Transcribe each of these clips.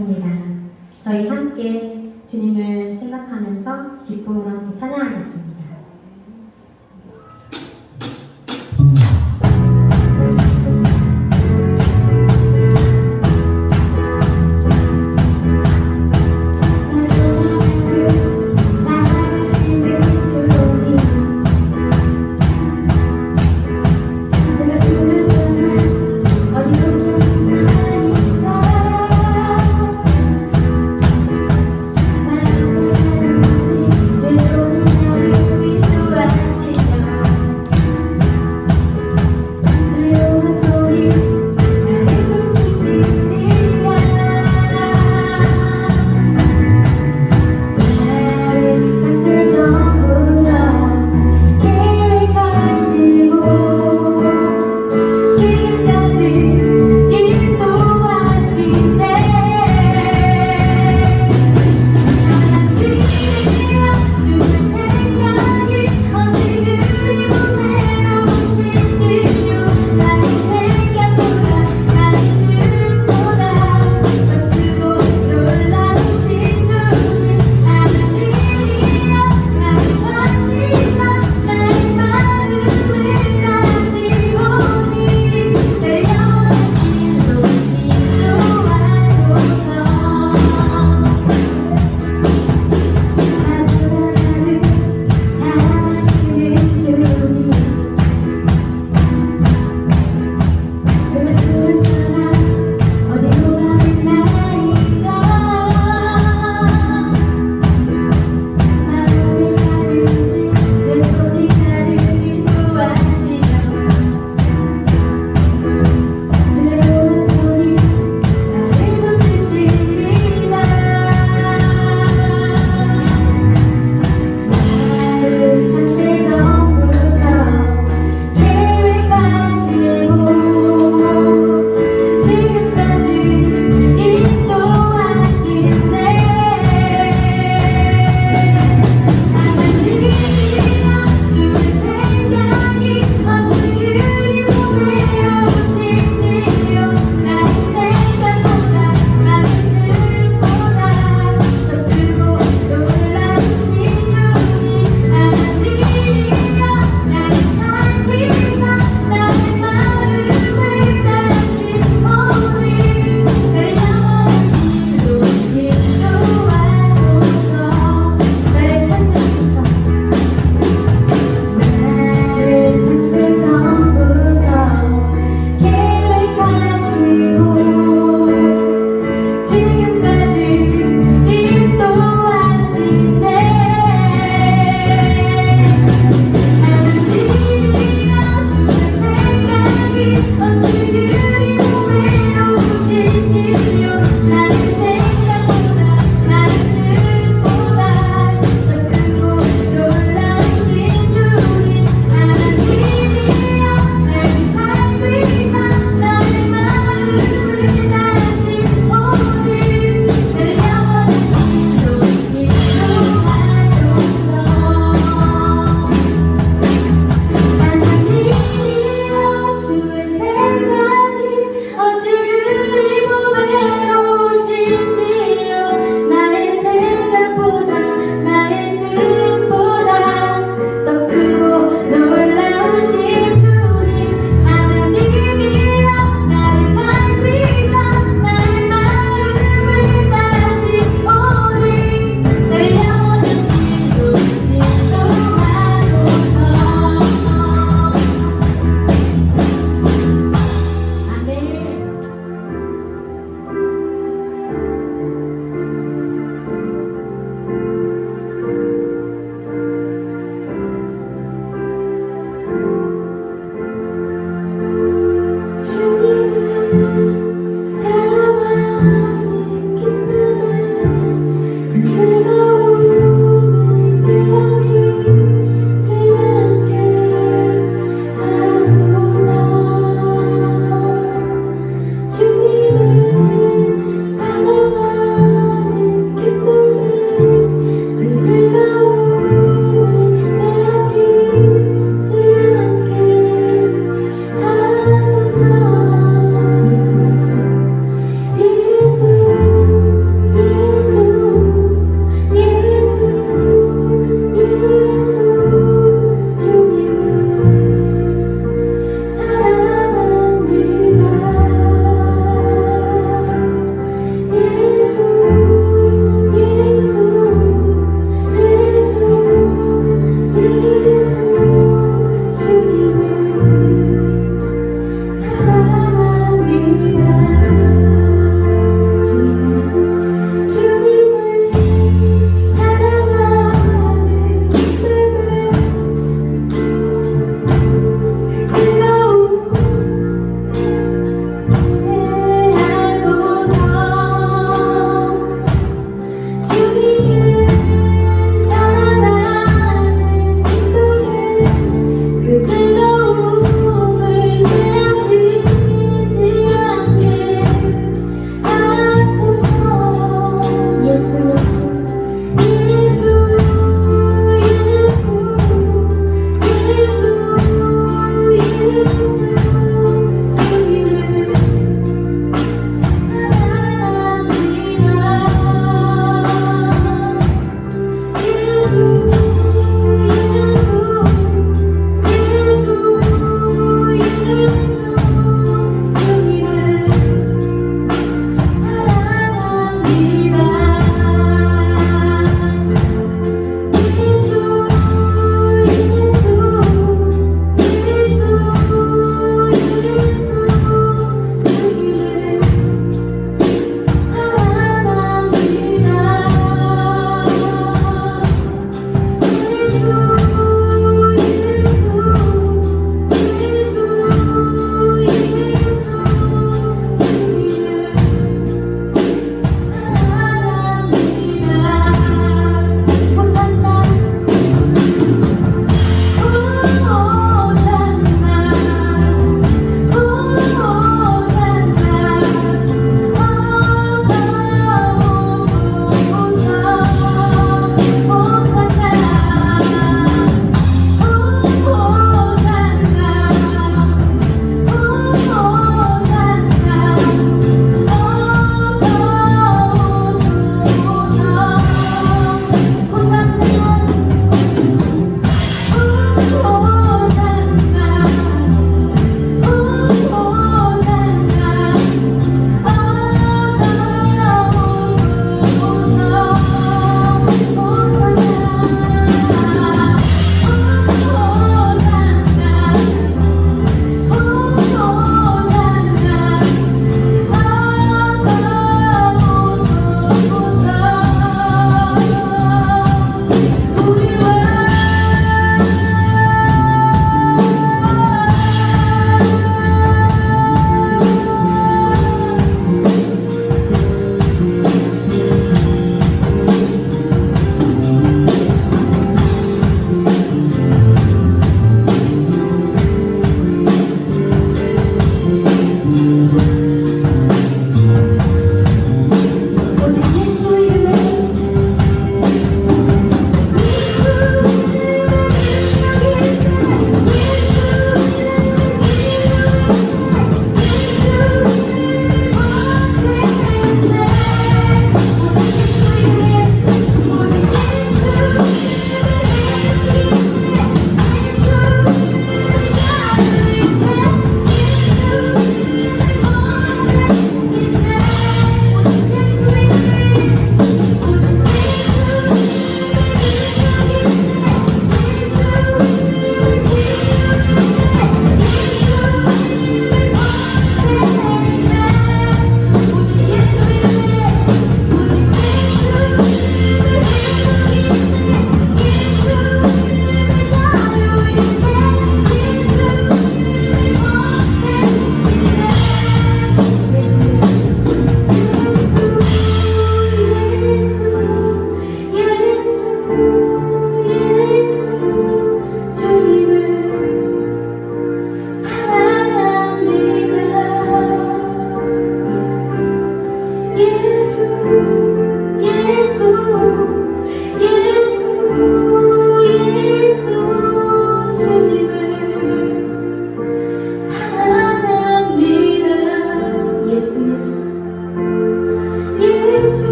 반갑습니다. 저희 함께 주님을 생각하면서 기쁨으로 함께 찬양하겠습니다. 내가 주를 떠나 어디로 갔나니까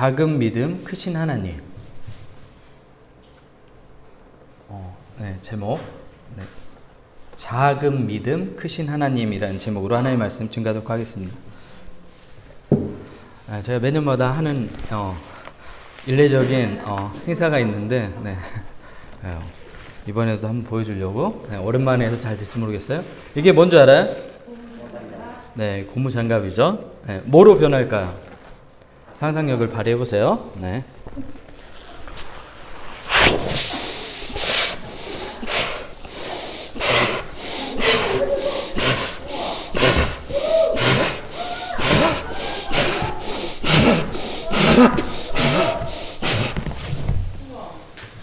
작은 믿음 크신 하나님. 네, 제목. 네. 작은 믿음 크신 하나님이라는 제목으로 하나님의 말씀 증가하도록 하겠습니다. 제가 매년마다 하는 일례적인 행사가 있는데 네. 이번에도 한번 보여주려고 오랜만에 해서 잘 될지 모르겠어요. 이게 뭔지 알아요? 네, 고무장갑이죠. 네, 뭐로 변할까요? 상상력을 발휘해 보세요. 네.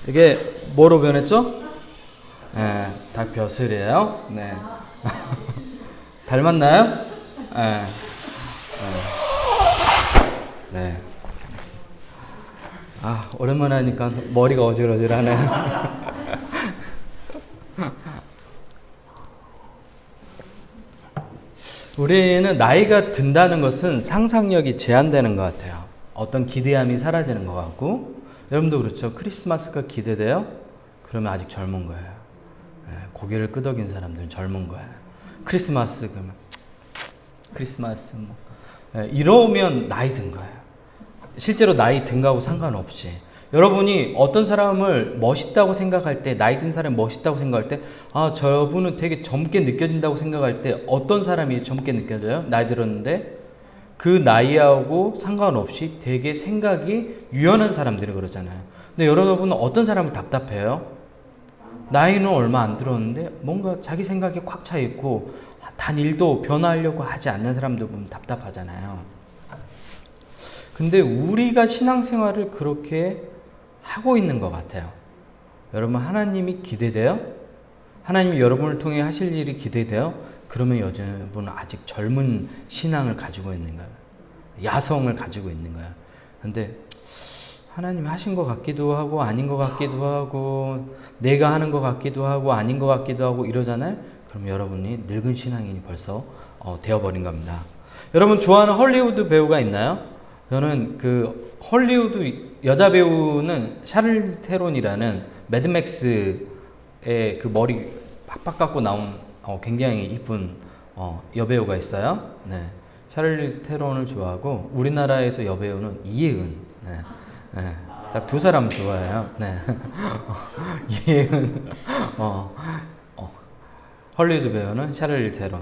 이게 뭐로 변했죠? 네, 닭 벼슬이에요. 네. 닮았나요? 네. 네. 오랜만에 하니까 머리가 어질어질하네. 우리는 나이가 든다는 것은 상상력이 제한되는 것 같아요. 어떤 기대함이 사라지는 것 같고, 여러분도 그렇죠. 크리스마스가 기대돼요? 그러면 아직 젊은 거예요. 고개를 끄덕인 사람들은 젊은 거예요. 크리스마스 그러면 크리스마스 이러면 나이 든 거예요. 실제로 나이 든 거하고 상관없이 여러분이 어떤 사람을 멋있다고 생각할 때, 나이 든 사람이 멋있다고 생각할 때, 저분은 되게 젊게 느껴진다고 생각할 때 어떤 사람이 젊게 느껴져요? 나이 들었는데 그 나이하고 상관없이 되게 생각이 유연한 사람들이 그러잖아요. 근데 여러분은 어떤 사람을 답답해요? 나이는 얼마 안 들었는데 뭔가 자기 생각이 꽉 차 있고 단 일도 변화하려고 하지 않는 사람들 보면 답답하잖아요. 근데 우리가 신앙생활을 그렇게 하고 있는 것 같아요. 여러분, 하나님이 기대돼요? 하나님이 여러분을 통해 하실 일이 기대돼요? 그러면 여러분은 아직 젊은 신앙을 가지고 있는 거예요. 야성을 가지고 있는 거예요. 근데 하나님이 하신 것 같기도 하고 아닌 것 같기도 하고 내가 하는 것 같기도 하고 아닌 것 같기도 하고 이러잖아요. 그럼 여러분이 늙은 신앙인이 벌써 되어버린 겁니다. 여러분 좋아하는 헐리우드 배우가 있나요? 저는 그 헐리우드 여자 배우는 샤를리즈 테론이라는 매드맥스의 그 머리 팍팍 깎고 나온 굉장히 이쁜 여배우가 있어요. 네. 샤를리즈 테론을 좋아하고 우리나라에서 여배우는 이혜은. 네. 네. 딱 두 사람 좋아해요. 네. 이혜은. 헐리우드 배우는 샤를리즈 테론.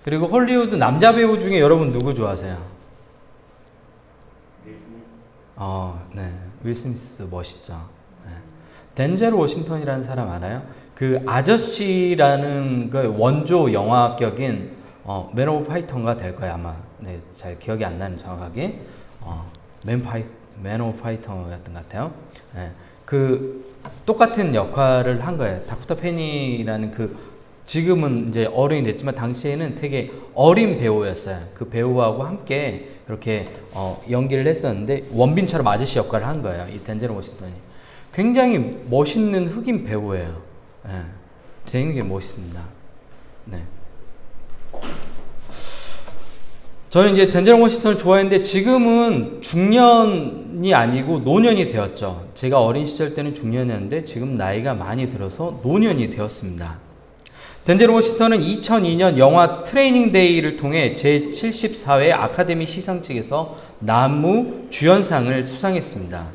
그리고 헐리우드 남자 배우 중에 여러분 누구 좋아하세요? 네. 윌 스미스 멋있죠. 네. 덴젤 워싱턴이라는 사람 알아요? 그 아저씨라는 그 원조 영화격인 맨 오브 파이터인가 될 거예요 아마. 네, 잘 기억이 안 나는 정확하게. 맨 오브 파이터였던 것 같아요. 네. 그 똑같은 역할을 한 거예요. 다코타 패니라는 그 지금은 이제 어른이 됐지만 당시에는 되게 어린 배우였어요. 그 배우하고 함께 이렇게 연기를 했었는데 원빈처럼 아저씨 역할을 한 거예요. 이 덴젤 워싱턴이. 굉장히 멋있는 흑인 배우예요. 네. 되게 멋있습니다. 네. 저는 이제 덴젤 워싱턴을 좋아했는데 지금은 중년이 아니고 노년이 되었죠. 제가 어린 시절 때는 중년이었는데 지금 나이가 많이 들어서 노년이 되었습니다. 덴젤 워싱턴은 2002년 영화 트레이닝 데이를 통해 제74회 아카데미 시상식에서 남무 주연상을 수상했습니다.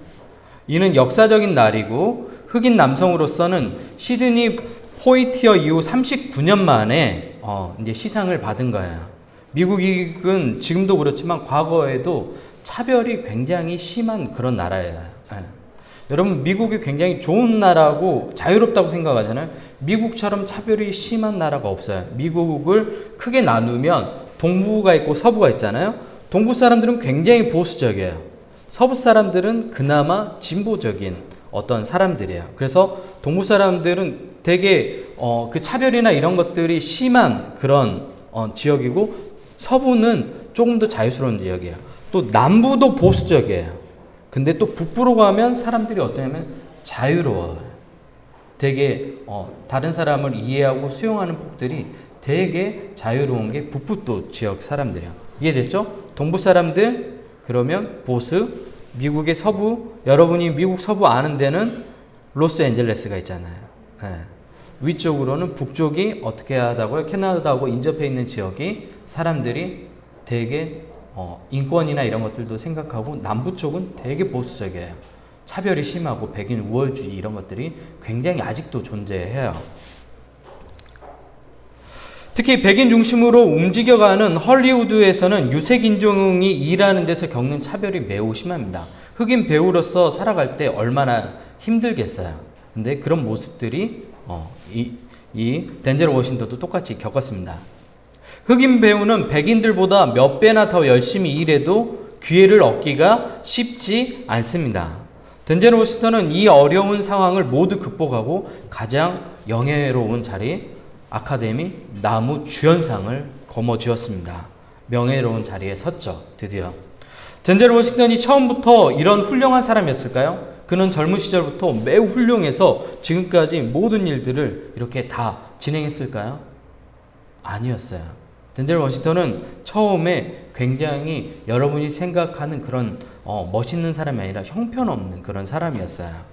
이는 역사적인 날이고 흑인 남성으로서는 시드니 포이티어 이후 39년 만에 이제 시상을 받은 거예요. 미국은 지금도 그렇지만 과거에도 차별이 굉장히 심한 그런 나라예요. 여러분 미국이 굉장히 좋은 나라고 자유롭다고 생각하잖아요. 미국처럼 차별이 심한 나라가 없어요. 미국을 크게 나누면 동부가 있고 서부가 있잖아요. 동부 사람들은 굉장히 보수적이에요. 서부 사람들은 그나마 진보적인 어떤 사람들이에요. 그래서 동부 사람들은 되게 그 차별이나 이런 것들이 심한 그런 지역이고 서부는 조금 더 자유스러운 지역이에요. 또 남부도 보수적이에요. 근데 또 북부로 가면 사람들이 어떠냐면 자유로워요. 되게 다른 사람을 이해하고 수용하는 폭들이 되게 자유로운 게 북부 또 지역 사람들이에요. 이해됐죠? 동부 사람들 그러면 보수, 미국의 서부, 여러분이 미국 서부 아는 데는 로스앤젤레스가 있잖아요. 예. 위쪽으로는 북쪽이 어떻게 하다고요? 캐나다하고 인접해 있는 지역이 사람들이 되게 인권이나 이런 것들도 생각하고 남부 쪽은 되게 보수적이에요. 차별이 심하고 백인 우월주의 이런 것들이 굉장히 아직도 존재해요. 특히 백인 중심으로 움직여가는 헐리우드에서는 유색 인종이 일하는 데서 겪는 차별이 매우 심합니다. 흑인 배우로서 살아갈 때 얼마나 힘들겠어요. 근데 그런 모습들이 이 덴젤 워싱턴도 똑같이 겪었습니다. 흑인 배우는 백인들보다 몇 배나 더 열심히 일해도 기회를 얻기가 쉽지 않습니다. 덴젤 워싱턴은 이 어려운 상황을 모두 극복하고 가장 영예로운 자리 아카데미 나무 주연상을 거머쥐었습니다. 명예로운 자리에 섰죠. 드디어. 덴젤 워싱턴이 처음부터 이런 훌륭한 사람이었을까요? 그는 젊은 시절부터 매우 훌륭해서 지금까지 모든 일들을 이렇게 다 진행했을까요? 아니었어요. 덴젤 워싱턴은 처음에 굉장히 여러분이 생각하는 그런 멋있는 사람이 아니라 형편없는 그런 사람이었어요.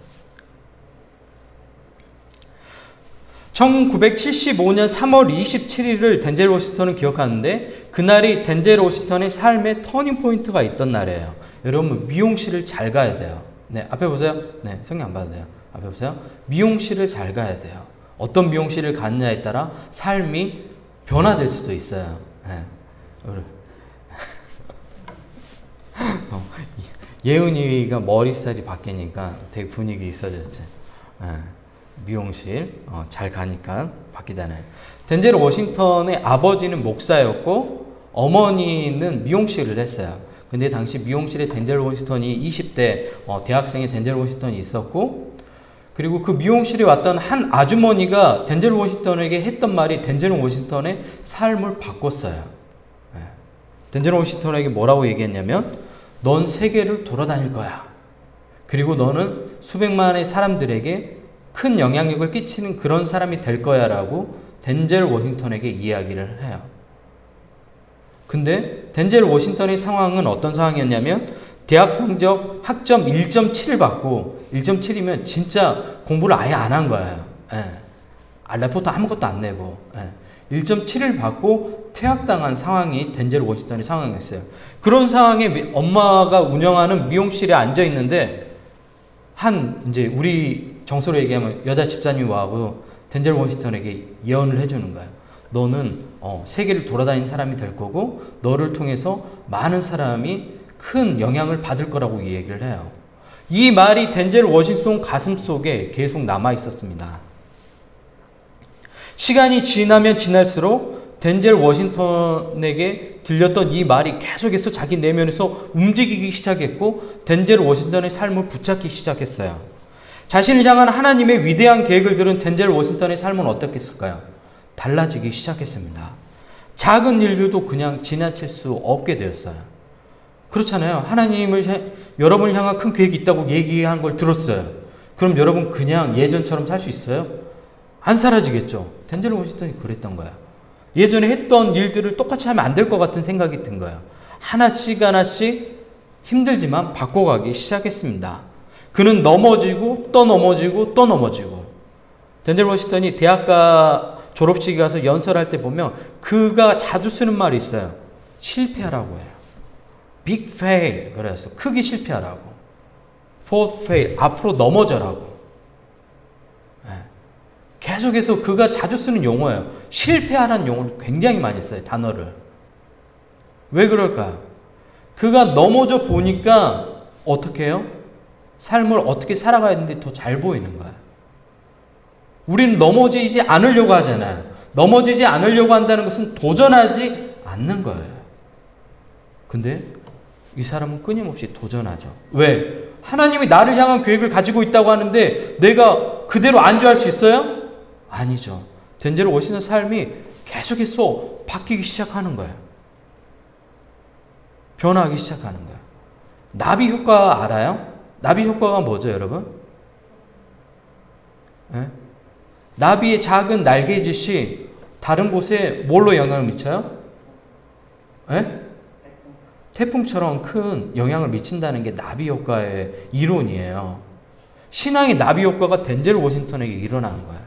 1975년 3월 27일을 덴젤 워싱턴은 기억하는데 그날이 덴젤 워싱턴의 삶의 터닝 포인트가 있던 날이에요. 여러분 미용실을 잘 가야 돼요. 네, 앞에 보세요. 네, 성경 안 봐도 돼요. 앞에 보세요. 미용실을 잘 가야 돼요. 어떤 미용실을 갔느냐에 따라 삶이 변화될 수도 있어요. 네. 예은이가 머리살이 바뀌니까 되게 분위기 있어졌지. 네. 미용실 잘 가니까 바뀌잖아요. 덴젤 워싱턴의 아버지는 목사였고 어머니는 미용실을 했어요. 근데 당시 미용실에 덴젤 워싱턴이 20대 대학생의 덴젤 워싱턴이 있었고 그리고 그 미용실에 왔던 한 아주머니가 덴젤 워싱턴에게 했던 말이 덴젤 워싱턴의 삶을 바꿨어요. 네. 덴젤 워싱턴에게 뭐라고 얘기했냐면 넌 세계를 돌아다닐 거야. 그리고 너는 수백만의 사람들에게 큰 영향력을 끼치는 그런 사람이 될 거야 라고 덴젤 워싱턴에게 이야기를 해요. 근데 덴젤 워싱턴의 상황은 어떤 상황이었냐면 대학 성적 학점 1.7을 받고 1.7이면 진짜 공부를 아예 안 한 거예요. 예. 레포트 아무것도 안 내고 1.7을 받고 퇴학당한 상황이 덴젤 워싱턴의 상황이었어요. 그런 상황에 엄마가 운영하는 미용실에 앉아 있는데 이제 우리 정서로 얘기하면 여자 집사님이 와고 덴젤 워싱턴에게 예언을 해주는 거예요. 너는 세계를 돌아다니는 사람이 될 거고 너를 통해서 많은 사람이 큰 영향을 받을 거라고 이 얘기를 해요. 이 말이 덴젤 워싱턴 가슴 속에 계속 남아 있었습니다. 시간이 지나면 지날수록 덴젤 워싱턴에게 들렸던 이 말이 계속해서 자기 내면에서 움직이기 시작했고 덴젤 워싱턴의 삶을 붙잡기 시작했어요. 자신을 향한 하나님의 위대한 계획을 들은 덴젤 워싱턴의 삶은 어떻겠을까요? 달라지기 시작했습니다. 작은 일들도 그냥 지나칠 수 없게 되었어요. 그렇잖아요. 여러분을 향한 큰 계획이 있다고 얘기한 걸 들었어요. 그럼 여러분 그냥 예전처럼 살 수 있어요? 안 사라지겠죠. 덴젤 워싱턴이 그랬던 거예요. 예전에 했던 일들을 똑같이 하면 안 될 것 같은 생각이 든 거예요. 하나씩 힘들지만 바꿔가기 시작했습니다. 그는 넘어지고 또 넘어지고 또 넘어지고. 덴젤 워싱턴이 대학가 졸업식에 가서 연설할 때 보면 그가 자주 쓰는 말이 있어요. 실패하라고 해요. big fail. 그래서 크게 실패하라고. fourth fail. 앞으로 넘어져라고. 계속해서 그가 자주 쓰는 용어예요. 실패하라는 용어를 굉장히 많이 써요. 단어를. 왜 그럴까요? 그가 넘어져 보니까 어떻게 해요? 삶을 어떻게 살아가야 되는데 더 잘 보이는 거예요. 우리는 넘어지지 않으려고 하잖아요. 넘어지지 않으려고 한다는 것은 도전하지 않는 거예요. 근데 이 사람은 끊임없이 도전하죠. 왜? 하나님이 나를 향한 계획을 가지고 있다고 하는데 내가 그대로 안주할 수 있어요? 아니죠. 덴젤 워싱턴 삶이 계속해서 바뀌기 시작하는 거예요. 변화하기 시작하는 거예요. 나비 효과 알아요? 나비 효과가 뭐죠, 여러분? 네? 나비의 작은 날개짓이 다른 곳에 뭘로 영향을 미쳐요? 네? 태풍처럼 큰 영향을 미친다는 게 나비 효과의 이론이에요. 신앙의 나비 효과가 덴젤 워싱턴에게 일어나는 거예요.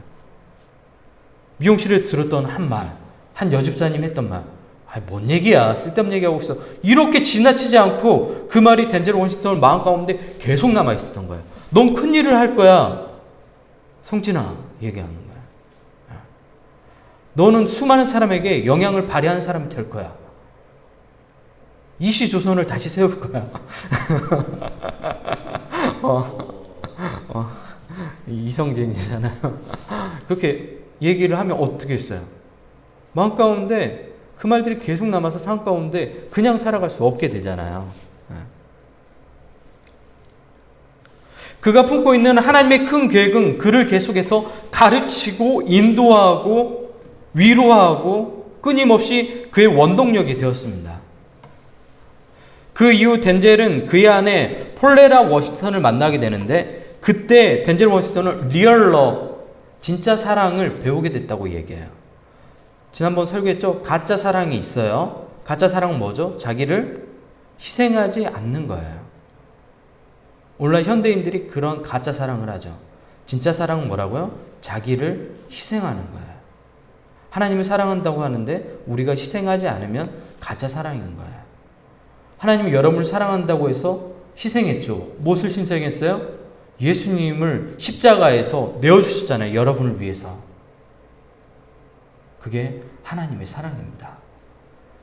미용실에 들었던 한 말, 한 여집사님 했던 말, 뭔 얘기야, 쓸데없는 얘기하고 있어. 이렇게 지나치지 않고 그 말이 덴젤 워싱턴 마음 가운데 계속 남아 있었던 거예요. 넌 큰 일을 할 거야. 성진아, 얘기하는 거야. 너는 수많은 사람에게 영향을 발휘하는 사람이 될 거야. 이시조선을 다시 세울 거야. 이성진이잖아요. 그렇게 얘기를 하면 어떻게 했어요? 마음 가운데 그 말들이 계속 남아서 삶 가운데 그냥 살아갈 수 없게 되잖아요. 그가 품고 있는 하나님의 큰 계획은 그를 계속해서 가르치고 인도하고 위로하고 끊임없이 그의 원동력이 되었습니다. 그 이후 덴젤은 그의 아내 폴레라 워싱턴을 만나게 되는데 그때 덴젤 워싱턴은 리얼 러브, 진짜 사랑을 배우게 됐다고 얘기해요. 지난번 설교했죠? 가짜 사랑이 있어요. 가짜 사랑은 뭐죠? 자기를 희생하지 않는 거예요. 오늘날 현대인들이 그런 가짜 사랑을 하죠. 진짜 사랑은 뭐라고요? 자기를 희생하는 거예요. 하나님을 사랑한다고 하는데 우리가 희생하지 않으면 가짜 사랑인 거예요. 하나님은 여러분을 사랑한다고 해서 희생했죠. 무엇을 희생했어요? 예수님을 십자가에서 내어주셨잖아요. 여러분을 위해서. 그게 하나님의 사랑입니다.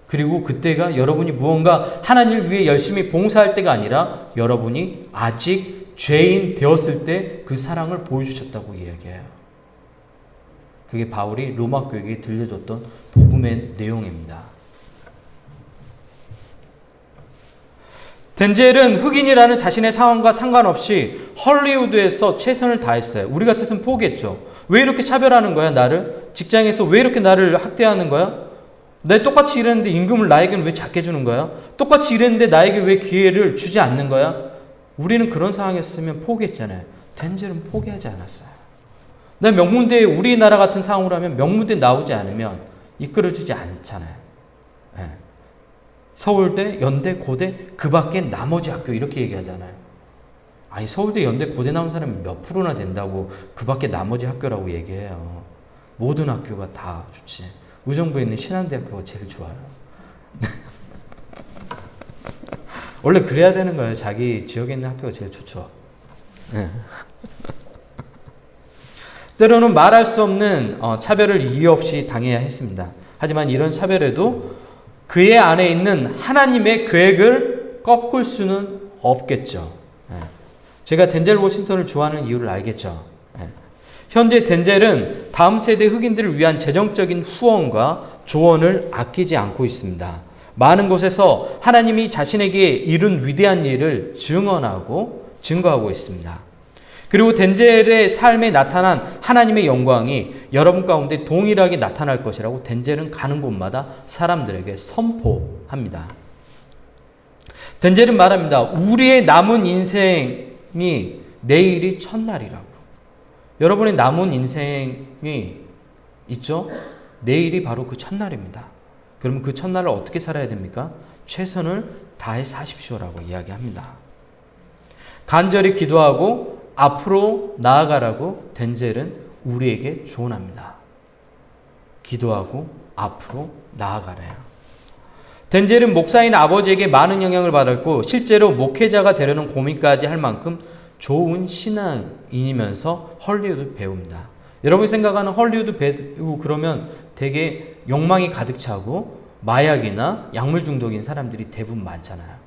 그리고 그때가 여러분이 무언가 하나님을 위해 열심히 봉사할 때가 아니라 여러분이 아직 죄인 되었을 때 그 사랑을 보여주셨다고 이야기해요. 그게 바울이 로마 교회에 들려줬던 복음의 내용입니다. 덴젤은 흑인이라는 자신의 상황과 상관없이 헐리우드에서 최선을 다했어요. 우리 같았으면 포기했죠. 왜 이렇게 차별하는 거야, 나를? 직장에서 왜 이렇게 나를 학대하는 거야? 내 똑같이 일했는데 임금을 나에게는 왜 작게 주는 거야? 똑같이 일했는데 나에게 왜 기회를 주지 않는 거야? 우리는 그런 상황이었으면 포기했잖아요. 덴젤은 포기하지 않았어요. 내 명문대에 우리나라 같은 상황으로 하면 명문대 나오지 않으면 이끌어주지 않잖아요. 네. 서울대, 연대, 고대, 그 밖에 나머지 학교 이렇게 얘기하잖아요. 아니 서울대, 연대, 고대 나온 사람이 몇 프로나 된다고 그 밖에 나머지 학교라고 얘기해요. 모든 학교가 다 좋지. 의정부에 있는 신한대학교가 제일 좋아요. 원래 그래야 되는 거예요. 자기 지역에 있는 학교가 제일 좋죠. 네. 때로는 말할 수 없는 차별을 이유 없이 당해야 했습니다. 하지만 이런 차별에도 그의 안에 있는 하나님의 계획을 꺾을 수는 없겠죠. 제가 덴젤 워싱턴을 좋아하는 이유를 알겠죠. 현재 덴젤은 다음 세대 흑인들을 위한 재정적인 후원과 조언을 아끼지 않고 있습니다. 많은 곳에서 하나님이 자신에게 이룬 위대한 일을 증거하고 있습니다. 그리고 덴젤의 삶에 나타난 하나님의 영광이 여러분 가운데 동일하게 나타날 것이라고 덴젤은 가는 곳마다 사람들에게 선포합니다. 덴젤은 말합니다. 우리의 남은 인생이 내일이 첫날이라고. 여러분의 남은 인생이 있죠? 내일이 바로 그 첫날입니다. 그러면 그 첫날을 어떻게 살아야 됩니까? 최선을 다해 사십시오라고 이야기합니다. 간절히 기도하고 앞으로 나아가라고 덴젤은 우리에게 조언합니다. 기도하고 앞으로 나아가래요. 덴젤은 목사인 아버지에게 많은 영향을 받았고 실제로 목회자가 되려는 고민까지 할 만큼 좋은 신앙인이면서 헐리우드 배우입니다. 여러분이 생각하는 헐리우드 배우 그러면 되게 욕망이 가득 차고 마약이나 약물 중독인 사람들이 대부분 많잖아요.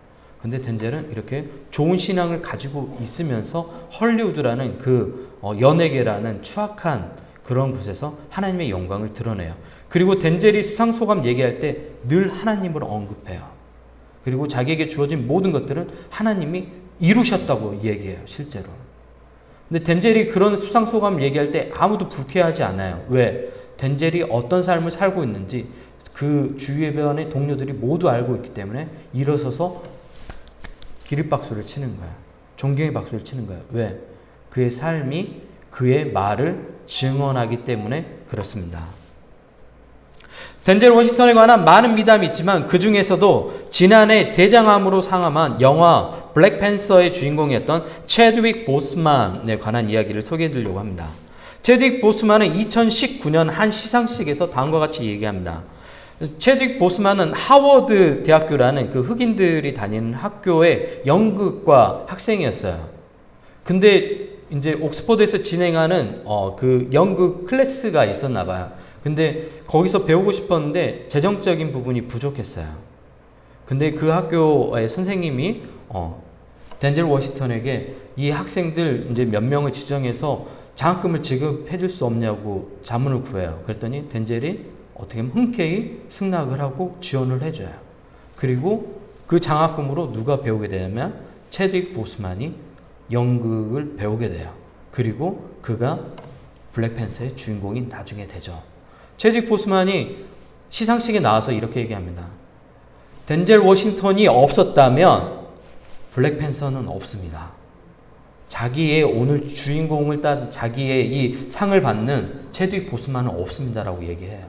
근데 덴젤은 이렇게 좋은 신앙을 가지고 있으면서 헐리우드라는 그 연예계라는 추악한 그런 곳에서 하나님의 영광을 드러내요. 그리고 덴젤이 수상소감 얘기할 때 늘 하나님을 언급해요. 그리고 자기에게 주어진 모든 것들은 하나님이 이루셨다고 얘기해요. 실제로. 근데 덴젤이 그런 수상소감 얘기할 때 아무도 불쾌하지 않아요. 왜? 덴젤이 어떤 삶을 살고 있는지 그 주변의 동료들이 모두 알고 있기 때문에 일어서서 기립박수를 치는 거야. 존경의 박수를 치는 거야. 왜? 그의 삶이 그의 말을 증언하기 때문에 그렇습니다. 덴젤 워싱턴에 관한 많은 미담이 있지만 그 중에서도 지난해 대장암으로 상암한 영화 블랙팬서의 주인공이었던 체드윅 보스만에 관한 이야기를 소개해 드리려고 합니다. 체드윅 보스만은 2019년 한 시상식에서 다음과 같이 얘기합니다. 체드윅 보스만은 하워드 대학교라는 그 흑인들이 다니는 학교의 연극과 학생이었어요. 근데 이제 옥스퍼드에서 진행하는 그 연극 클래스가 있었나 봐요. 근데 거기서 배우고 싶었는데 재정적인 부분이 부족했어요. 근데 그 학교의 선생님이 덴젤 워싱턴에게 이 학생들 이제 몇 명을 지정해서 장학금을 지급해 줄 수 없냐고 자문을 구해요. 그랬더니 덴젤이 어떻게 하면 흔쾌히 승낙을 하고 지원을 해줘요. 그리고 그 장학금으로 누가 배우게 되냐면 체드윅 보스만이 연극을 배우게 돼요. 그리고 그가 블랙팬서의 주인공이 나중에 되죠. 체드윅 보스만이 시상식에 나와서 이렇게 얘기합니다. 덴젤 워싱턴이 없었다면 블랙팬서는 없습니다. 자기의 오늘 주인공을 딴 자기의 이 상을 받는 체드윅 보스만은 없습니다라고 얘기해요.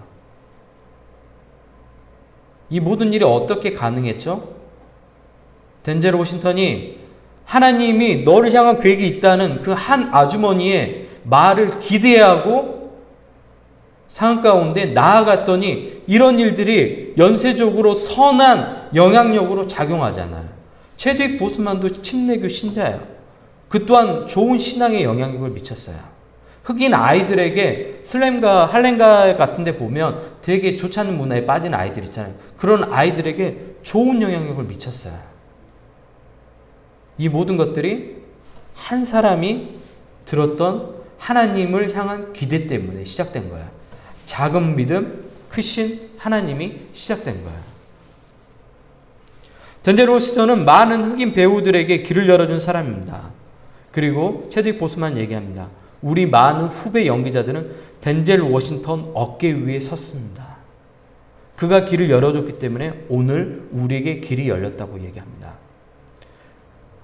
이 모든 일이 어떻게 가능했죠? 덴젤 워싱턴이 하나님이 너를 향한 계획이 있다는 그 한 아주머니의 말을 기대하고 상황 가운데 나아갔더니 이런 일들이 연쇄적으로 선한 영향력으로 작용하잖아요. 체드윅 보스만도 침례교 신자예요. 그 또한 좋은 신앙의 영향력을 미쳤어요. 흑인 아이들에게 슬램과 할렘가 같은 데 보면 되게 좋지 않은 문화에 빠진 아이들 있잖아요. 그런 아이들에게 좋은 영향력을 미쳤어요. 이 모든 것들이 한 사람이 들었던 하나님을 향한 기대 때문에 시작된 거예요. 작은 믿음, 크신 하나님이 시작된 거예요. 덴젤 워싱턴은 많은 흑인 배우들에게 길을 열어준 사람입니다. 그리고 체드윅 보스만 얘기합니다. 우리 많은 후배 연기자들은 덴젤 워싱턴 어깨 위에 섰습니다. 그가 길을 열어줬기 때문에 오늘 우리에게 길이 열렸다고 얘기합니다.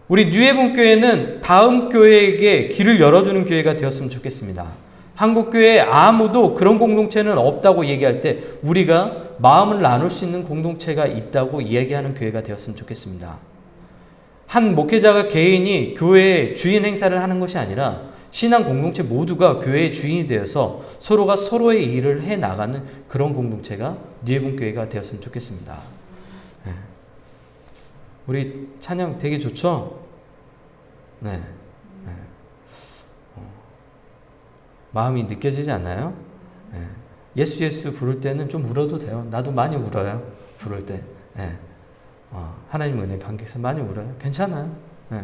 우리 뉴헤븐 교회는 다음 교회에게 길을 열어주는 교회가 되었으면 좋겠습니다. 한국 교회에 아무도 그런 공동체는 없다고 얘기할 때 우리가 마음을 나눌 수 있는 공동체가 있다고 이야기하는 교회가 되었으면 좋겠습니다. 한 목회자가 개인이 교회의 주인 행사를 하는 것이 아니라 신앙 공동체 모두가 교회의 주인이 되어서 서로가 서로의 일을 해 나가는 그런 공동체가 뉴헤븐 교회가 되었으면 좋겠습니다. 네. 우리 찬양 되게 좋죠? 네. 네. 마음이 느껴지지 않나요? 네. 예수 예수 부를 때는 좀 울어도 돼요. 나도 많이 울어요. 부를 때. 네. 하나님 은혜 관계에서 많이 울어요. 괜찮아요. 네.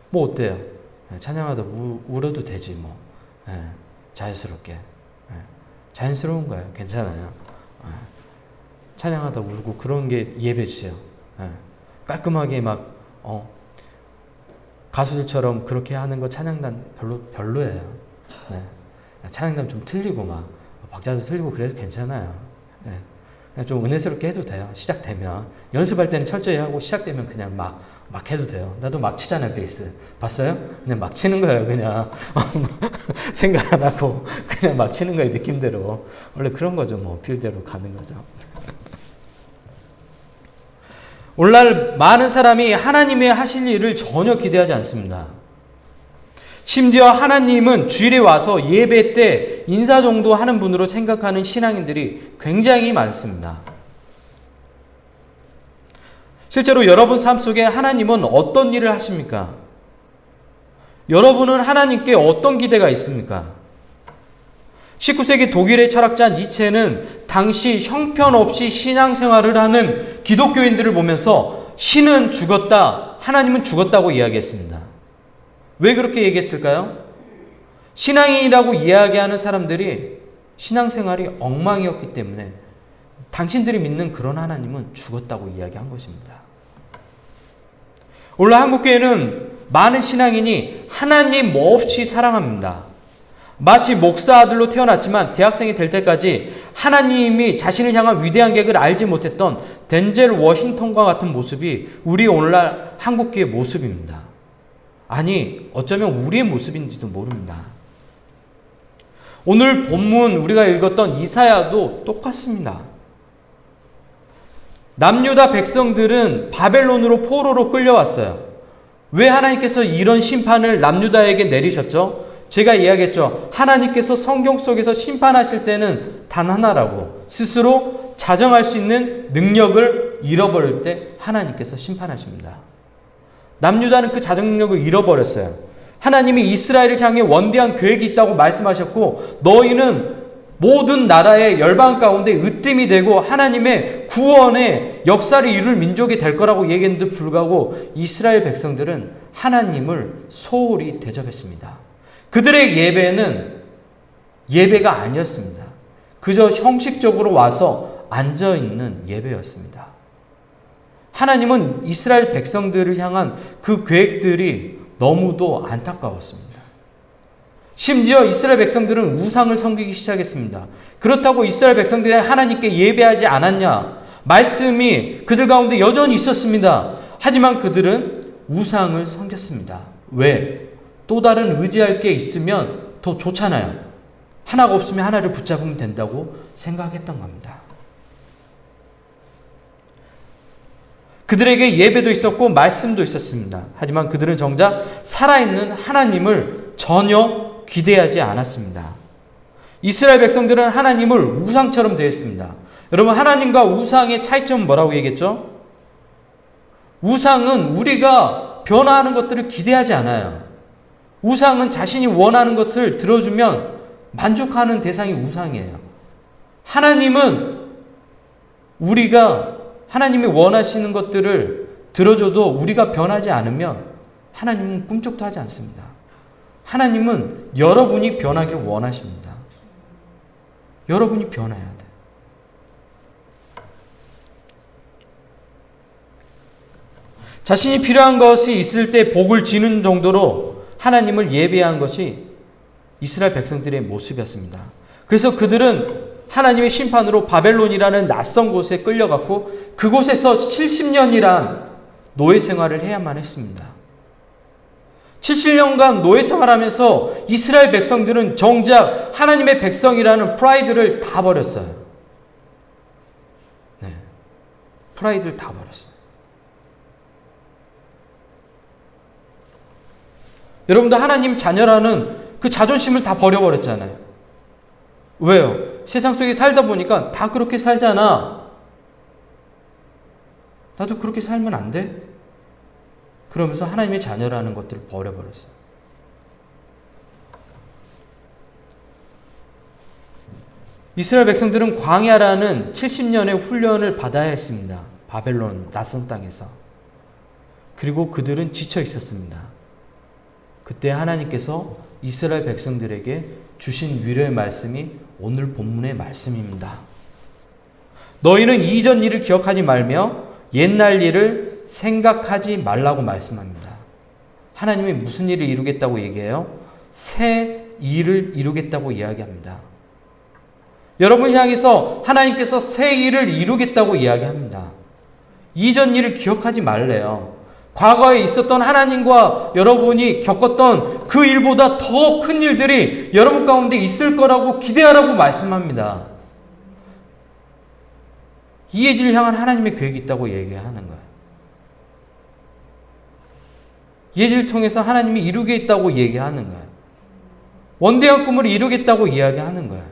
뭐 어때요? 네. 찬양하다 울어도 되지 뭐. 네. 자연스럽게. 네. 자연스러운 거예요. 괜찮아요. 네. 찬양하다 울고 그런 게 예배지요. 네. 깔끔하게 막 가수들처럼 그렇게 하는 거 찬양단 별로예요. 네. 찬양단 좀 틀리고 막 박자도 틀리고 그래도 괜찮아요. 네. 좀 은혜스럽게 해도 돼요. 시작되면 연습할 때는 철저히 하고 시작되면 그냥 막 해도 돼요. 나도 막 치잖아요. 베이스 봤어요? 그냥 막 치는 거예요. 그냥 생각 안 하고 그냥 막 치는 거예요. 느낌대로. 원래 그런 거죠. 뭐 필대로 가는 거죠. 오늘날 많은 사람이 하나님의 하실 일을 전혀 기대하지 않습니다. 심지어 하나님은 주일에 와서 예배 때 인사 정도 하는 분으로 생각하는 신앙인들이 굉장히 많습니다. 실제로 여러분 삶 속에 하나님은 어떤 일을 하십니까? 여러분은 하나님께 어떤 기대가 있습니까? 19세기 독일의 철학자 니체는 당시 형편없이 신앙생활을 하는 기독교인들을 보면서 신은 죽었다, 하나님은 죽었다고 이야기했습니다. 왜 그렇게 얘기했을까요? 신앙인이라고 이야기하는 사람들이 신앙생활이 엉망이었기 때문에 당신들이 믿는 그런 하나님은 죽었다고 이야기한 것입니다. 오늘 한국교회는 많은 신앙인이 하나님 몹시 사랑합니다. 마치 목사 아들로 태어났지만 대학생이 될 때까지 하나님이 자신을 향한 위대한 계획을 알지 못했던 덴젤 워싱턴과 같은 모습이 우리 오늘날 한국교회의 모습입니다. 아니, 어쩌면 우리의 모습인지도 모릅니다. 오늘 본문 우리가 읽었던 이사야도 똑같습니다. 남유다 백성들은 바벨론으로 포로로 끌려왔어요. 왜 하나님께서 이런 심판을 남유다에게 내리셨죠? 제가 이야기했죠. 하나님께서 성경 속에서 심판하실 때는 단 하나라고. 스스로 자정할 수 있는 능력을 잃어버릴 때 하나님께서 심판하십니다. 남유다는 그 자정 능력을 잃어버렸어요. 하나님이 이스라엘을 향해 원대한 계획이 있다고 말씀하셨고 너희는 모든 나라의 열방 가운데 으뜸이 되고 하나님의 구원의 역사를 이룰 민족이 될 거라고 얘기했는데 불구하고 이스라엘 백성들은 하나님을 소홀히 대접했습니다. 그들의 예배는 예배가 아니었습니다. 그저 형식적으로 와서 앉아있는 예배였습니다. 하나님은 이스라엘 백성들을 향한 그 계획들이 너무도 안타까웠습니다. 심지어 이스라엘 백성들은 우상을 섬기기 시작했습니다. 그렇다고 이스라엘 백성들이 하나님께 예배하지 않았냐? 말씀이 그들 가운데 여전히 있었습니다. 하지만 그들은 우상을 섬겼습니다. 왜? 또 다른 의지할 게 있으면 더 좋잖아요. 하나가 없으면 하나를 붙잡으면 된다고 생각했던 겁니다. 그들에게 예배도 있었고 말씀도 있었습니다. 하지만 그들은 정작 살아있는 하나님을 전혀 기대하지 않았습니다. 이스라엘 백성들은 하나님을 우상처럼 대했습니다. 여러분, 하나님과 우상의 차이점은 뭐라고 얘기했죠? 우상은 우리가 변화하는 것들을 기대하지 않아요. 우상은 자신이 원하는 것을 들어주면 만족하는 대상이 우상이에요. 하나님은 우리가 하나님이 원하시는 것들을 들어줘도 우리가 변하지 않으면 하나님은 꿈쩍도 하지 않습니다. 하나님은 여러분이 변하기를 원하십니다. 여러분이 변해야 돼. 자신이 필요한 것이 있을 때 복을 지는 정도로 하나님을 예배한 것이 이스라엘 백성들의 모습이었습니다. 그래서 그들은 하나님의 심판으로 바벨론이라는 낯선 곳에 끌려갔고 그곳에서 70년이란 노예 생활을 해야만 했습니다. 70년간 노예 생활하면서 이스라엘 백성들은 정작 하나님의 백성이라는 프라이드를 다 버렸어요. 네, 프라이드를 다 버렸어요. 여러분도 하나님 자녀라는 그 자존심을 다 버려버렸잖아요. 왜요? 세상 속에 살다 보니까 다 그렇게 살잖아. 나도 그렇게 살면 안 돼? 그러면서 하나님의 자녀라는 것들을 버려버렸어요. 이스라엘 백성들은 광야라는 70년의 훈련을 받아야 했습니다. 바벨론 낯선 땅에서. 그리고 그들은 지쳐 있었습니다. 그때 하나님께서 이스라엘 백성들에게 주신 위로의 말씀이 오늘 본문의 말씀입니다. 너희는 이전 일을 기억하지 말며 옛날 일을 생각하지 말라고 말씀합니다. 하나님이 무슨 일을 이루겠다고 얘기해요? 새 일을 이루겠다고 이야기합니다. 여러분을 향해서 하나님께서 새 일을 이루겠다고 이야기합니다. 이전 일을 기억하지 말래요. 과거에 있었던 하나님과 여러분이 겪었던 그 일보다 더 큰 일들이 여러분 가운데 있을 거라고 기대하라고 말씀합니다. 이 예지를 향한 하나님의 계획이 있다고 얘기하는 거예요. 예지를 통해서 하나님이 이루겠다고 얘기하는 거예요. 원대한 꿈을 이루겠다고 이야기하는 거예요.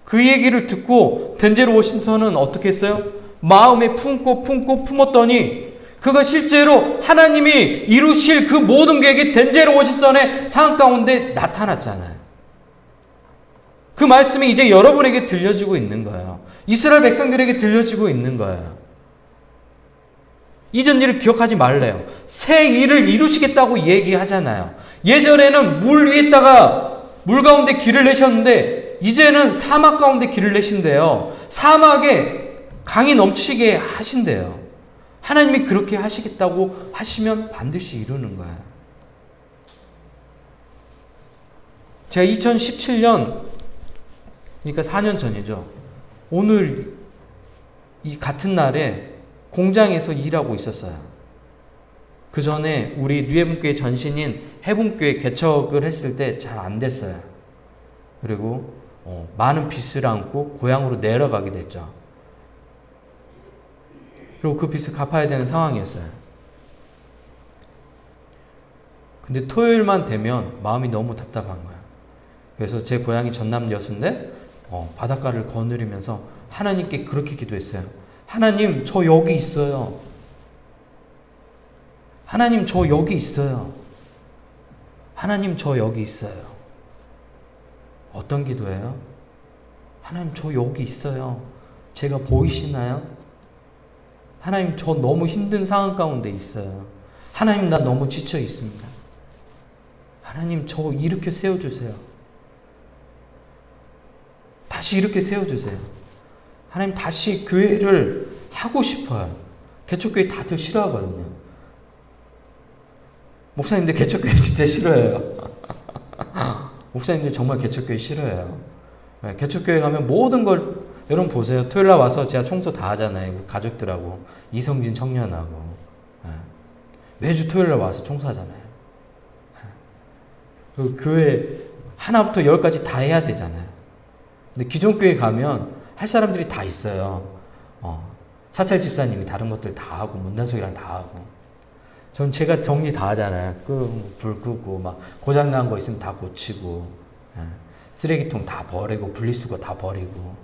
그 얘기를 듣고 덴젤 워싱턴은 어떻게 했어요? 마음에 품었더니 그가 실제로 하나님이 이루실 그 모든 계획이 덴젤 워싱턴의 상황 가운데 나타났잖아요. 그 말씀이 이제 여러분에게 들려지고 있는 거예요. 이스라엘 백성들에게 들려지고 있는 거예요. 이전 일을 기억하지 말래요. 새 일을 이루시겠다고 얘기하잖아요. 예전에는 물 위에다가 물 가운데 길을 내셨는데 이제는 사막 가운데 길을 내신대요. 사막에 강이 넘치게 하신대요. 하나님이 그렇게 하시겠다고 하시면 반드시 이루는 거예요. 제가 2017년, 그러니까 4년 전이죠. 오늘 이 같은 날에 공장에서 일하고 있었어요. 그 전에 우리 류해분교회 전신인 해분교회 개척을 했을 때 잘 안 됐어요. 그리고 많은 빚을 안고 고향으로 내려가게 됐죠. 그리고 그 빚을 갚아야 되는 상황이었어요. 근데 토요일만 되면 마음이 너무 답답한 거야. 그래서 제 고향이 전남 여수인데 바닷가를 거느리면서 하나님께 그렇게 기도했어요. 하나님, 저 여기 있어요. 하나님, 저 여기 있어요. 하나님, 저 여기 있어요. 어떤 기도예요? 하나님, 저 여기 있어요. 제가 보이시나요? 하나님, 저 너무 힘든 상황 가운데 있어요. 하나님, 나 너무 지쳐 있습니다. 하나님, 저 이렇게 세워주세요. 다시 이렇게 세워주세요. 하나님, 다시 교회를 하고 싶어요. 개척교회 다들 싫어하거든요. 목사님들 개척교회 진짜 싫어해요. 목사님들 정말 개척교회 싫어해요. 개척교회 가면 모든 걸, 여러분 보세요. 토요일 날 와서 제가 청소 다 하잖아요. 가족들하고, 이성진 청년하고. 매주 토요일 날 와서 청소하잖아요. 그 교회 하나부터 열까지 다 해야 되잖아요. 근데 기존 교회 가면 할 사람들이 다 있어요. 사찰 집사님이 다른 것들 다 하고, 문단속이랑 다 하고. 전 제가 정리 다 하잖아요. 불 끄고, 막 고장난 거 있으면 다 고치고, 쓰레기통 다 버리고, 분리수거 다 버리고,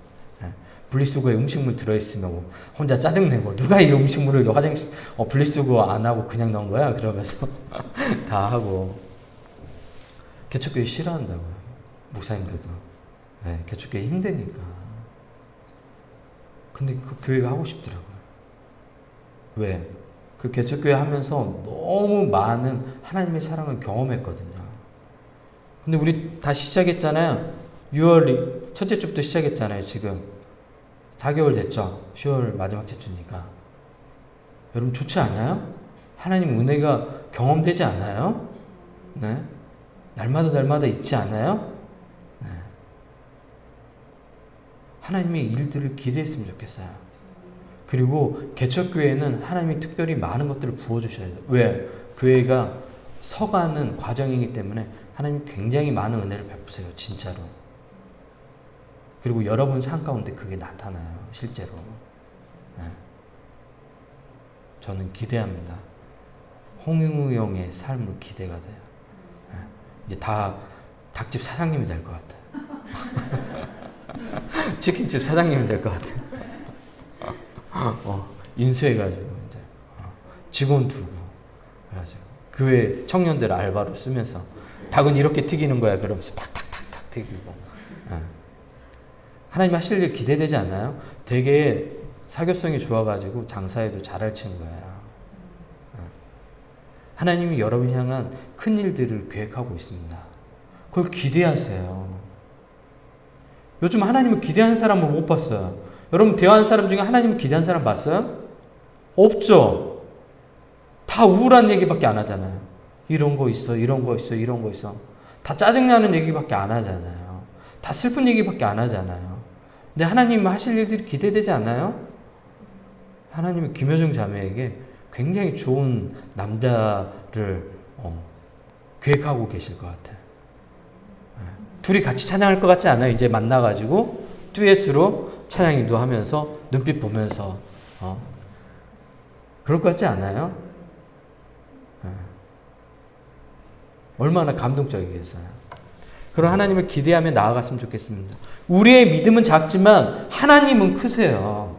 분리수거에 음식물 들어있으면 혼자 짜증내고, 누가 이 음식물을 화장실, 분리수거 안 하고 그냥 넣은 거야? 그러면서 다 하고. 개척교회 싫어한다고요. 목사님들도. 개척교회 힘드니까. 근데 그 교회가 하고 싶더라고요. 왜? 그 개척교회 하면서 너무 많은 하나님의 사랑을 경험했거든요. 근데 우리 다시 시작했잖아요. 6월 첫째 주부터 시작했잖아요. 지금 4개월 됐죠. 10월 마지막 주니까. 여러분 좋지 않아요? 하나님 은혜가 경험되지 않아요? 네? 날마다 있지 않아요? 네. 하나님의 일들을 기대했으면 좋겠어요. 그리고 개척교회는 하나님이 특별히 많은 것들을 부어주셔야 돼요. 왜? 교회가 서가는 과정이기 때문에 하나님이 굉장히 많은 은혜를 베푸세요. 진짜로. 그리고 여러분 삶 가운데 그게 나타나요. 실제로. 네. 저는 기대합니다. 홍용우 형의 삶을 기대가 돼요. 네. 이제 다 닭집 사장님이 될 것 같아요. 치킨집 사장님이 될 것 같아요. 인수해가지고 이제 직원 두고 그래가지고 교회 청년들 알바로 쓰면서 닭은 이렇게 튀기는 거야 그러면서 탁탁탁탁 튀기고. 하나님 하실 일 기대되지 않나요? 되게 사교성이 좋아가지고 장사에도 잘할 친구예요. 하나님이 여러분 향한 큰 일들을 계획하고 있습니다. 그걸 기대하세요. 요즘 하나님을 기대하는 사람을 못 봤어요. 여러분 대화한 사람 중에 하나님을 기대한 사람 봤어요? 없죠. 다 우울한 얘기밖에 안 하잖아요. 이런 거 있어, 이런 거 있어, 이런 거 있어. 다 짜증나는 얘기밖에 안 하잖아요. 다 슬픈 얘기밖에 안 하잖아요. 근데 하나님 하실 일들이 기대되지 않아요? 하나님이 김효정 자매에게 굉장히 좋은 남자를 계획하고 계실 것 같아요. 둘이 같이 찬양할 것 같지 않아요? 이제 만나가지고 듀엣으로 찬양인도 하면서 눈빛 보면서 그럴 것 같지 않아요? 얼마나 감동적이겠어요. 그런 하나님을 기대하며 나아갔으면 좋겠습니다. 우리의 믿음은 작지만 하나님은 크세요.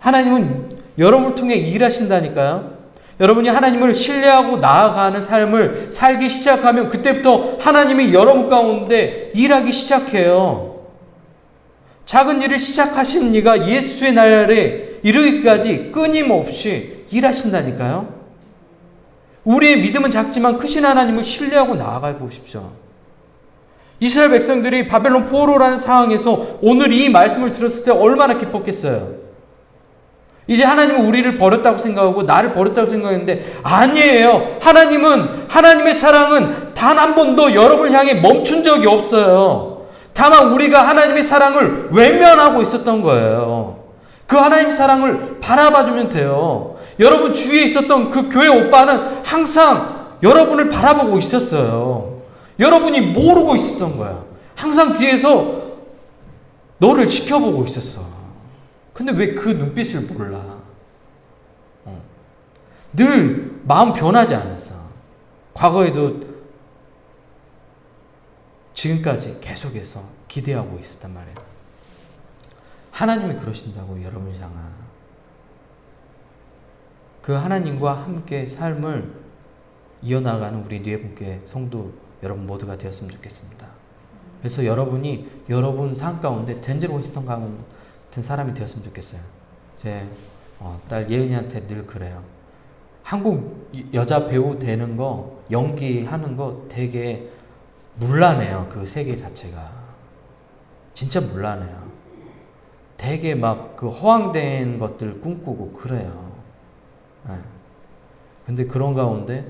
하나님은 여러분을 통해 일하신다니까요. 여러분이 하나님을 신뢰하고 나아가는 삶을 살기 시작하면 그때부터 하나님이 여러분 가운데 일하기 시작해요. 작은 일을 시작하신 이가 예수의 날에 이르기까지 끊임없이 일하신다니까요. 우리의 믿음은 작지만 크신 하나님을 신뢰하고 나아가 보십시오. 이스라엘 백성들이 바벨론 포로라는 상황에서 오늘 이 말씀을 들었을 때 얼마나 기뻤겠어요. 이제 하나님은 우리를 버렸다고 생각하고 나를 버렸다고 생각했는데 아니에요. 하나님은 하나님의 사랑은 단 한 번도 여러분을 향해 멈춘 적이 없어요. 다만 우리가 하나님의 사랑을 외면하고 있었던 거예요. 그 하나님의 사랑을 바라봐주면 돼요. 여러분 주위에 있었던 그 교회 오빠는 항상 여러분을 바라보고 있었어요. 여러분이 모르고 있었던 거야. 항상 뒤에서 너를 지켜보고 있었어. 근데 왜 그 눈빛을 몰라? 늘 마음 변하지 않아서 과거에도 지금까지 계속해서 기대하고 있었단 말이에요. 하나님이 그러신다고 여러분을 향한 그 하나님과 함께 삶을 이어나가는 우리 뉘에본교회 성도 여러분 모두가 되었으면 좋겠습니다. 그래서 여러분이 여러분 삶 가운데 덴젤 워싱턴 같은 사람이 되었으면 좋겠어요. 제 딸 예은이한테 늘 그래요. 한국 여자 배우 되는 거, 연기하는 거 되게 문란해요. 그 세계 자체가 진짜 문란해요. 되게 막 그 허황된 것들 꿈꾸고 그래요. 네. 근데 그런 가운데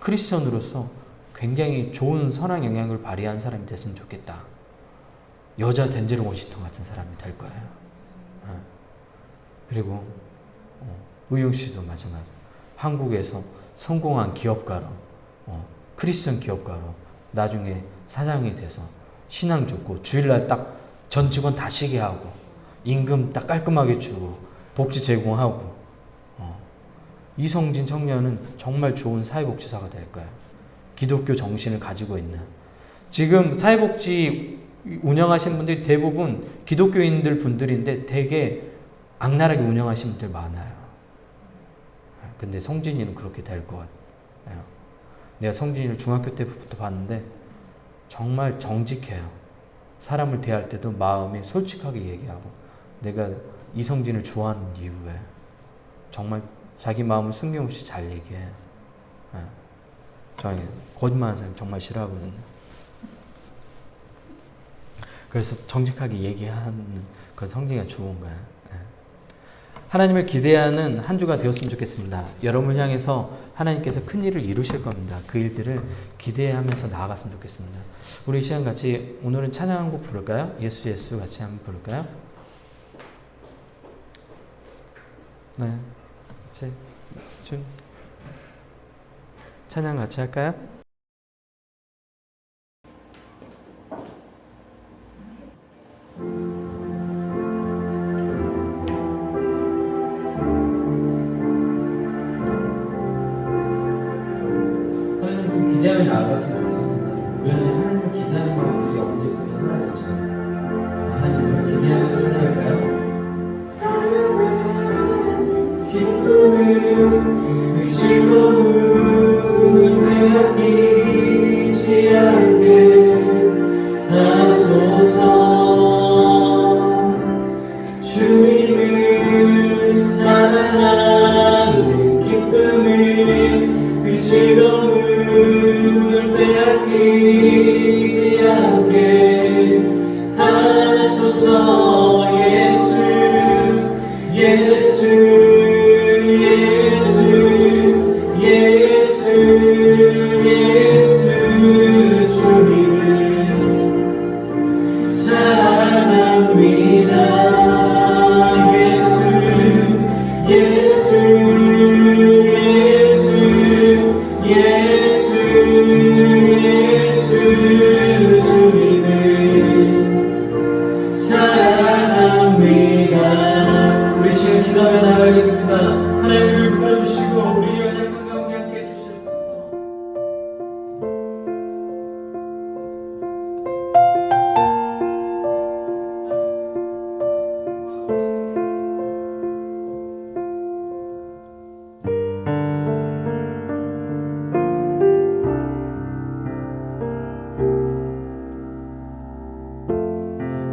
크리스천으로서 굉장히 좋은 선한 영향을 발휘한 사람이 됐으면 좋겠다. 여자 덴젤 워싱턴 같은 사람이 될 거예요. 네. 그리고 우영 씨도 마찬가지. 한국에서 성공한 기업가로, 크리스천 기업가로 나중에 사장이 돼서 신앙 좋고 주일날 딱 전 직원 다 쉬게 하고 임금 딱 깔끔하게 주고 복지 제공하고 이성진 청년은 정말 좋은 사회복지사가 될 거예요. 기독교 정신을 가지고 있는. 지금 사회복지 운영하시는 분들이 대부분 기독교인들 분들인데 되게 악랄하게 운영하시는 분들 많아요. 근데 성진이는 그렇게 될 것 같아요. 내가 성진이를 중학교 때부터 봤는데 정말 정직해요. 사람을 대할 때도 마음이 솔직하게 얘기하고 내가 이성진을 좋아하는 이유에 정말 자기 마음을 숨김없이 잘 얘기해. 저는 거짓말하는 사람 정말 싫어하거든요. 그래서 정직하게 얘기하는 그 성진이가 좋은 거야. 하나님을 기대하는 한 주가 되었으면 좋겠습니다. 여러분을 향해서 하나님께서 큰 일을 이루실 겁니다. 그 일들을 기대하면서 나아갔으면 좋겠습니다. 우리 이 시간 같이 오늘은 찬양 한 곡 부를까요? 예수 예수 같이 한번 부를까요? 네, 찬양 같이 할까요? 하나님 좀 기대하며 나아갔으면 좋겠습니다. 우리는 하나님을 기대하는 마음들이 언제부터 사라졌죠? 하나님을 기대하면서 찬양할까요? 기쁨은 그 즐거움을 빼앗기지 않게 하소서. 주님을 사랑하는 기쁨을 그 즐거움을 빼앗기지 않게 하소서. 예수 예수 예수 예수 예수 주님을 사랑합니다. 예수 예수 예수 예수 예수 주님을 사랑합니다. 우리 지금 기도하며 나가겠습니다. 하나님을 붙들어주시고 우리 연약한 가운데 함께 해주시옵소서.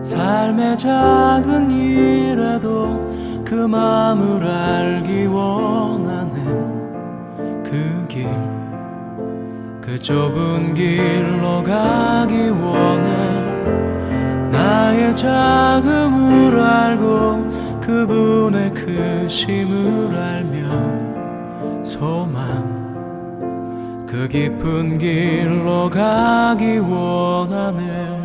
삶의 작은 일에도 그 마음을 알기 원하네. 그 길, 그 좁은 길로 가기 원해. 나의 작음을 알고 그분의 크심을 알며 소망, 그 깊은 길로 가기 원하네.